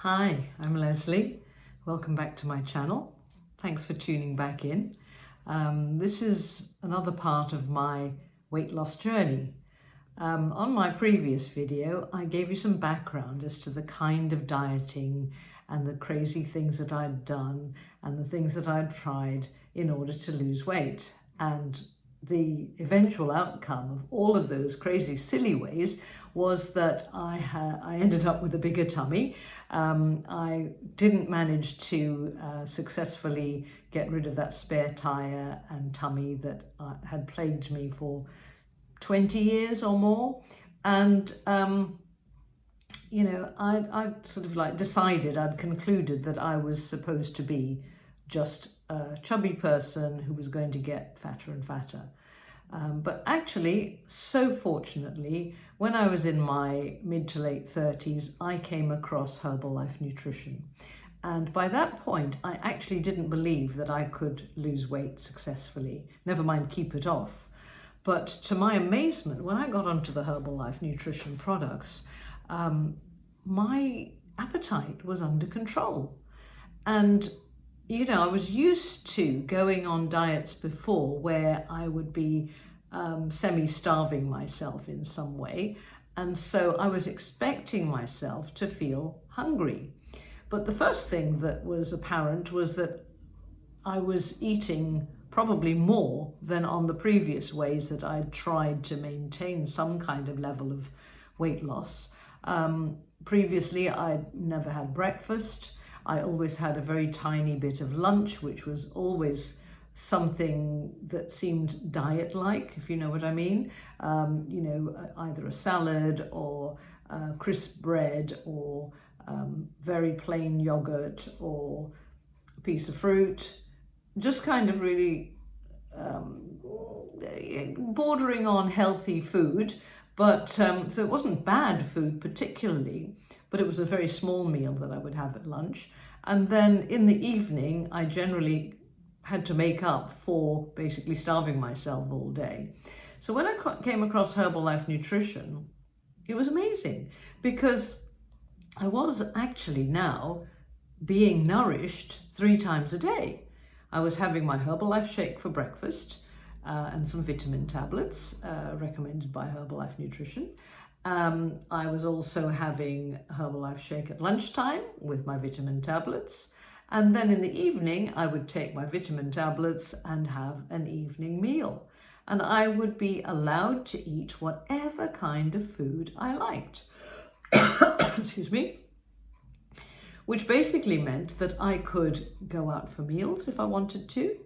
Hi, I'm Leslie. Welcome back to my channel. Thanks for tuning back in. This is another part of my weight loss journey. On my previous video, I gave you some background as to the kind of dieting and the crazy things that I'd done and the things that I'd tried in order to lose weight. And the eventual outcome of all of those crazy, silly ways was that I ended up with a bigger tummy. I didn't manage to successfully get rid of that spare tyre and tummy that had plagued me for 20 years or more. And, I sort of I'd concluded that I was supposed to be just a chubby person who was going to get fatter and fatter. But actually, so fortunately, when I was in my mid to late 30s, I came across Herbalife Nutrition. And by that point, I actually didn't believe that I could lose weight successfully, never mind keep it off. But to my amazement, when I got onto the Herbalife Nutrition products, my appetite was under control. And I was used to going on diets before where I would be semi-starving myself in some way. And so I was expecting myself to feel hungry. But the first thing that was apparent was that I was eating probably more than on the previous ways that I'd tried to maintain some kind of level of weight loss. Previously, I'd never had breakfast. I always had a very tiny bit of lunch, which was always something that seemed diet-like, if you know what I mean. Either a salad or crisp bread or very plain yogurt or a piece of fruit, just kind of really bordering on healthy food. But so it wasn't bad food particularly, but it was a very small meal that I would have at lunch. And then in the evening, I generally had to make up for basically starving myself all day. So when I came across Herbalife Nutrition, it was amazing because I was actually now being nourished 3 times a day. I was having my Herbalife shake for breakfast and some vitamin tablets recommended by Herbalife Nutrition. I was also having Herbalife shake at lunchtime with my vitamin tablets. And then in the evening, I would take my vitamin tablets and have an evening meal. And I would be allowed to eat whatever kind of food I liked. Excuse me. Which basically meant that I could go out for meals if I wanted to.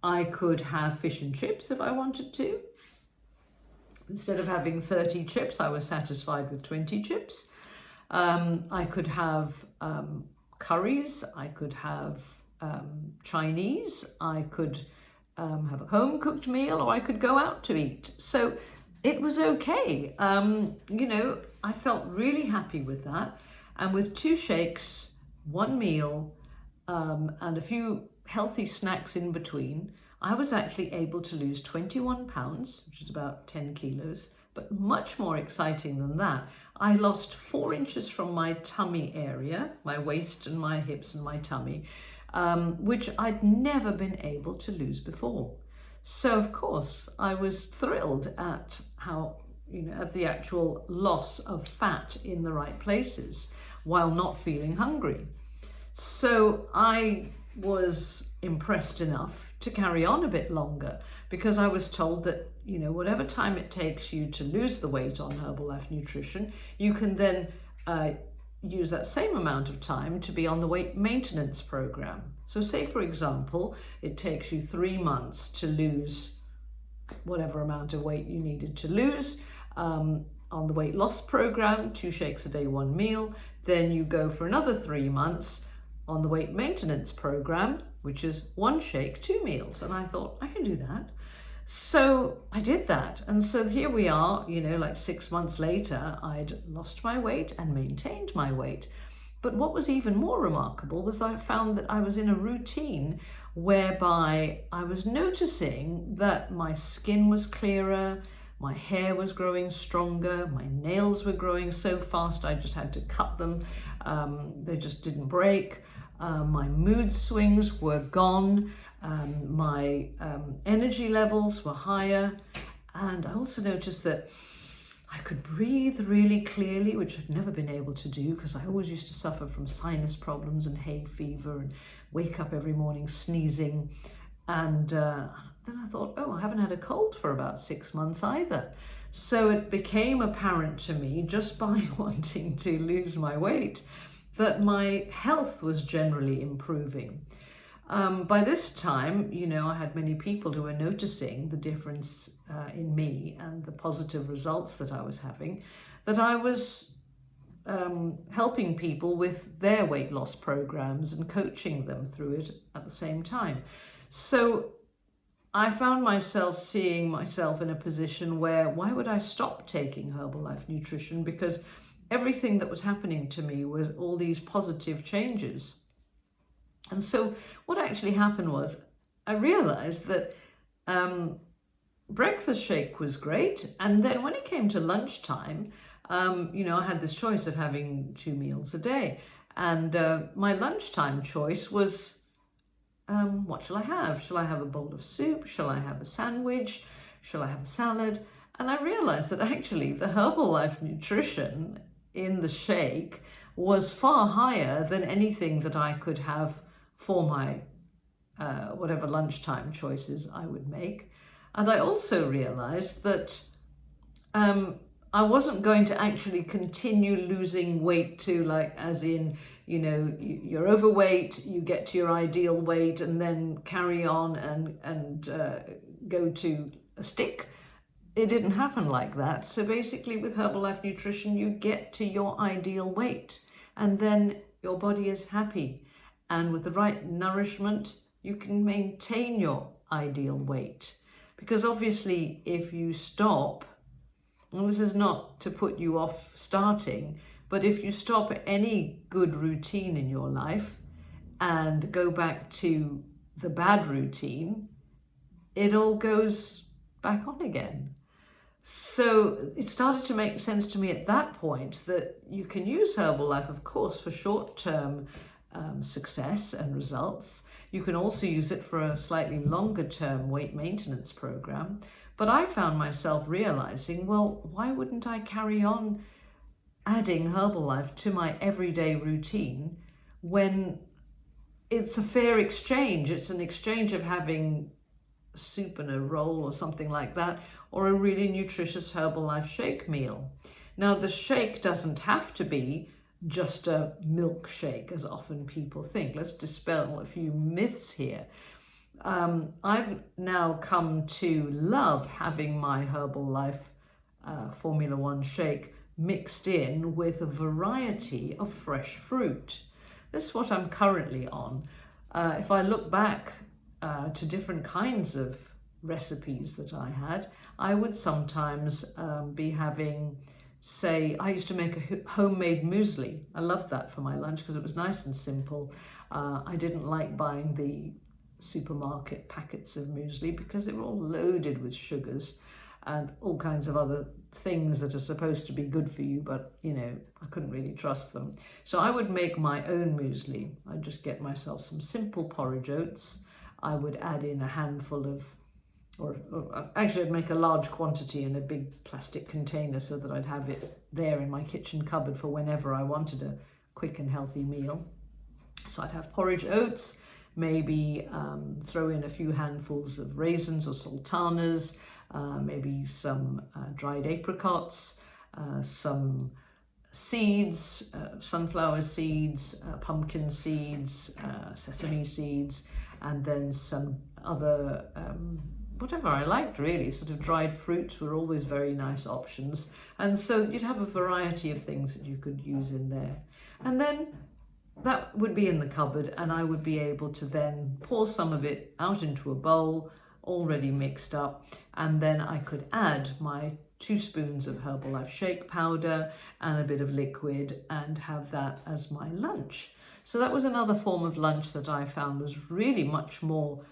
I could have fish and chips if I wanted to. Instead of having 30 chips, I was satisfied with 20 chips. I could have curries, I could have Chinese, I could have a home-cooked meal, or I could go out to eat. So it was okay. I felt really happy with that. And with 2 shakes, 1 meal, and a few healthy snacks in between, I was actually able to lose 21 pounds, which is about 10 kilos, but much more exciting than that, I lost 4 inches from my tummy area, my waist and my hips and my tummy, which I'd never been able to lose before. So of course, I was thrilled at how, at the actual loss of fat in the right places while not feeling hungry. So I was impressed enough to carry on a bit longer because I was told that, whatever time it takes you to lose the weight on Herbalife Nutrition, you can then use that same amount of time to be on the weight maintenance program. So say, for example, it takes you 3 months to lose whatever amount of weight you needed to lose. On the weight loss program, 2 shakes a day, 1 meal. Then you go for another 3 months on the weight maintenance program, which is 1 shake, 2 meals. And I thought, I can do that. So I did that. And so here we are, 6 months later, I'd lost my weight and maintained my weight. But what was even more remarkable was I found that I was in a routine whereby I was noticing that my skin was clearer, my hair was growing stronger, my nails were growing so fast I just had to cut them. They just didn't break. My mood swings were gone. My energy levels were higher. And I also noticed that I could breathe really clearly, which I'd never been able to do because I always used to suffer from sinus problems and hay fever and wake up every morning sneezing. And then I thought, oh, I haven't had a cold for about 6 months either. So it became apparent to me, just by wanting to lose my weight, that my health was generally improving. By this time, I had many people who were noticing the difference in me and the positive results that I was having, that I was helping people with their weight loss programs and coaching them through it at the same time. So I found myself seeing myself in a position where, why would I stop taking Herbalife Nutrition? Because everything that was happening to me were all these positive changes. And so what actually happened was I realized that breakfast shake was great. And then when it came to lunchtime, I had this choice of having 2 meals a day. And my lunchtime choice was, what shall I have? Shall I have a bowl of soup? Shall I have a sandwich? Shall I have a salad? And I realized that actually the Herbalife Nutrition in the shake was far higher than anything that I could have for my whatever lunchtime choices I would make. And I also realized that I wasn't going to actually continue losing weight to, like, as in, you're overweight, you get to your ideal weight and then carry on and go to a stick. It didn't happen like that. So basically with Herbalife Nutrition, you get to your ideal weight and then your body is happy. And with the right nourishment, you can maintain your ideal weight. Because obviously if you stop, and this is not to put you off starting, but if you stop any good routine in your life and go back to the bad routine, it all goes back on again. So it started to make sense to me at that point that you can use Herbalife, of course, for short-term success and results. You can also use it for a slightly longer term weight maintenance program. But I found myself realizing, well, why wouldn't I carry on adding Herbalife to my everyday routine when it's a fair exchange? It's an exchange of having soup and a roll or something like that, or a really nutritious Herbalife shake meal. Now, the shake doesn't have to be just a milkshake, as often people think. Let's dispel a few myths here. I've now come to love having my Herbalife Formula 1 shake mixed in with a variety of fresh fruit. This is what I'm currently on. If I look back to different kinds of recipes that I had, I would sometimes be having, say, I used to make a homemade muesli. I loved that for my lunch because it was nice and simple. I didn't like buying the supermarket packets of muesli because they were all loaded with sugars and all kinds of other things that are supposed to be good for you, but I couldn't really trust them. So I would make my own muesli. I'd just get myself some simple porridge oats. I would add in a handful of, or actually I'd make a large quantity in a big plastic container so that I'd have it there in my kitchen cupboard for whenever I wanted a quick and healthy meal. So I'd have porridge oats, maybe throw in a few handfuls of raisins or sultanas, maybe some dried apricots, some seeds, sunflower seeds, pumpkin seeds, sesame seeds, and then some other, whatever I liked really. Sort of dried fruits were always very nice options. And so you'd have a variety of things that you could use in there. And then that would be in the cupboard, and I would be able to then pour some of it out into a bowl already mixed up, and then I could add my 2 spoons of Herbalife shake powder and a bit of liquid and have that as my lunch. So that was another form of lunch that I found was really much more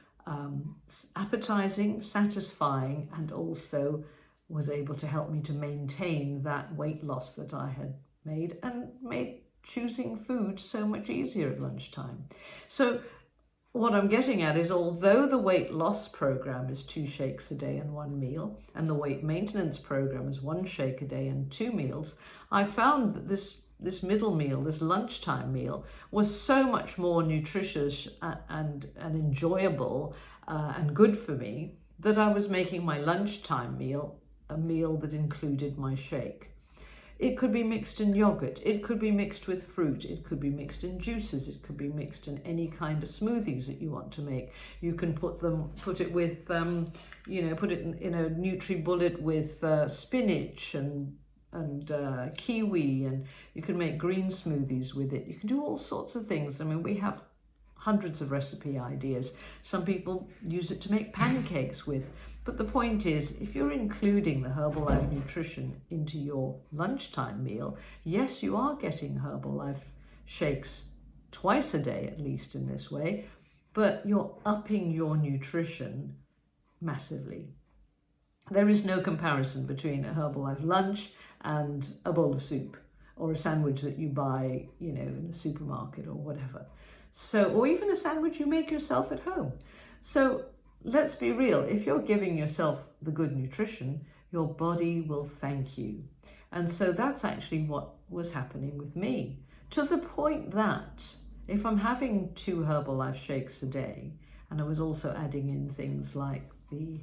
appetizing, satisfying, and also was able to help me to maintain that weight loss that I had made, and made choosing food so much easier at lunchtime. So what I'm getting at is, although the weight loss program is 2 shakes a day and 1 meal, and the weight maintenance program is 1 shake a day and 2 meals, I found that this middle meal, this lunchtime meal, was so much more nutritious and enjoyable and good for me, that I was making my lunchtime meal a meal that included my shake. It could be mixed in yogurt, it could be mixed with fruit, it could be mixed in juices, it could be mixed in any kind of smoothies that you want to make. You can put it with, put it in a NutriBullet with spinach and kiwi, and you can make green smoothies with it. You can do all sorts of things. I mean, we have hundreds of recipe ideas. Some people use it to make pancakes with. But the point is, if you're including the Herbalife Nutrition into your lunchtime meal, yes, you are getting Herbalife shakes twice a day, at least in this way, but you're upping your nutrition massively. There is no comparison between a Herbalife lunch and a bowl of soup, or a sandwich that you buy, in the supermarket or whatever. So, or even a sandwich you make yourself at home. So let's be real, if you're giving yourself the good nutrition, your body will thank you. And so that's actually what was happening with me, to the point that if I'm having 2 Herbalife shakes a day, and I was also adding in things like the,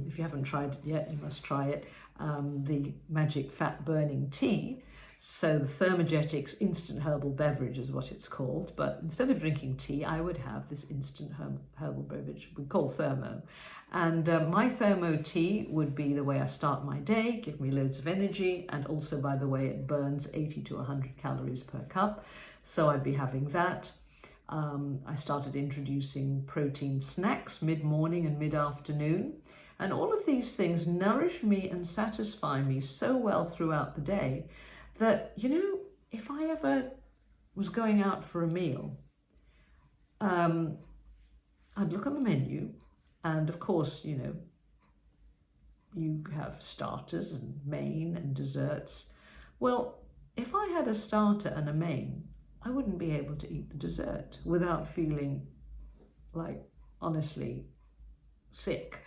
if you haven't tried it yet, you must try it, the magic fat burning tea. So the Thermogetics instant herbal beverage is what it's called. But instead of drinking tea, I would have this instant herbal beverage we call Thermo. And my Thermo tea would be the way I start my day, give me loads of energy. And also, by the way, it burns 80 to 100 calories per cup. So I'd be having that. I started introducing protein snacks mid-morning and mid-afternoon. And all of these things nourish me and satisfy me so well throughout the day that, if I ever was going out for a meal, I'd look on the menu, and of course, you have starters and main and desserts. Well, if I had a starter and a main, I wouldn't be able to eat the dessert without feeling like, honestly, sick.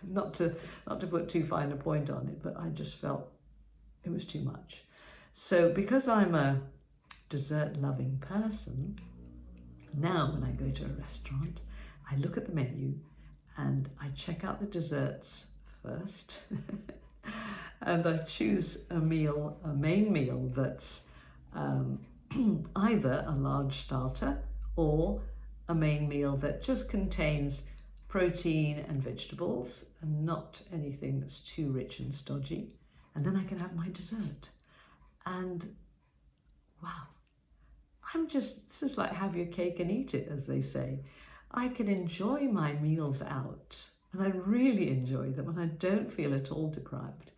Not to put too fine a point on it, but I just felt it was too much. So because I'm a dessert-loving person, now when I go to a restaurant, I look at the menu and I check out the desserts first, and I choose a main meal that's either a large starter or a main meal that just contains protein and vegetables and not anything that's too rich and stodgy. And then I can have my dessert. And wow, this is like have your cake and eat it, as they say. I can enjoy my meals out, and I really enjoy them, and I don't feel at all deprived,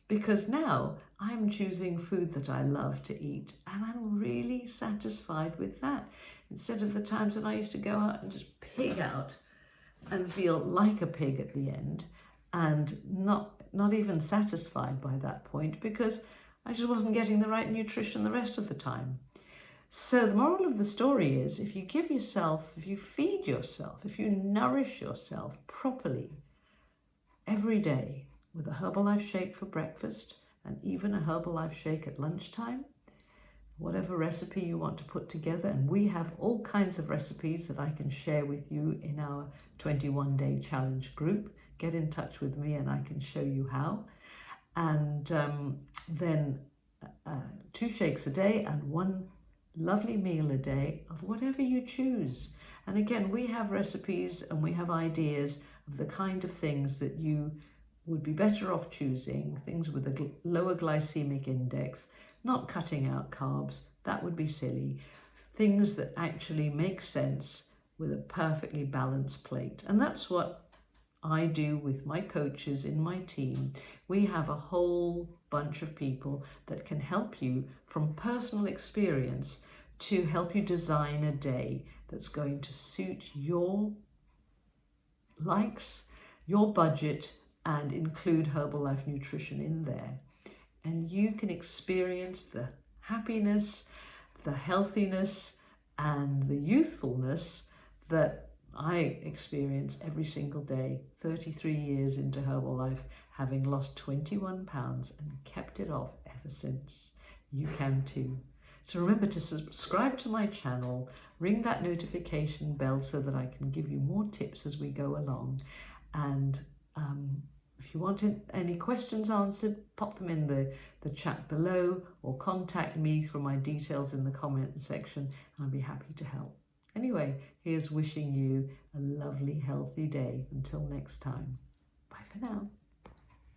because now I'm choosing food that I love to eat, and I'm really satisfied with that, instead of the times when I used to go out and just pig out and feel like a pig at the end, and not even satisfied by that point, because I just wasn't getting the right nutrition the rest of the time. So the moral of the story is, if you give yourself, if you feed yourself, if you nourish yourself properly every day with a Herbalife shake for breakfast and even a Herbalife shake at lunchtime, whatever recipe you want to put together, and we have all kinds of recipes that I can share with you in our 21-day challenge group. Get in touch with me and I can show you how. And then 2 shakes a day and 1 lovely meal a day of whatever you choose. And again, we have recipes and we have ideas of the kind of things that you would be better off choosing, things with a lower glycemic index, not cutting out carbs, that would be silly. Things that actually make sense with a perfectly balanced plate. And that's what I do with my coaches in my team. We have a whole bunch of people that can help you from personal experience to help you design a day that's going to suit your likes, your budget, and include Herbalife Nutrition in there. And you can experience the happiness the healthiness and the youthfulness that I experience every single day, 33 years into Herbalife, having lost 21 pounds and kept it off ever since. You can too. So remember to subscribe to my channel, ring that notification bell so that I can give you more tips as we go along. And if you want any questions answered, pop them in the chat below, or contact me through my details in the comment section, and I'll be happy to help. Anyway, here's wishing you a lovely, healthy day. Until next time. Bye for now.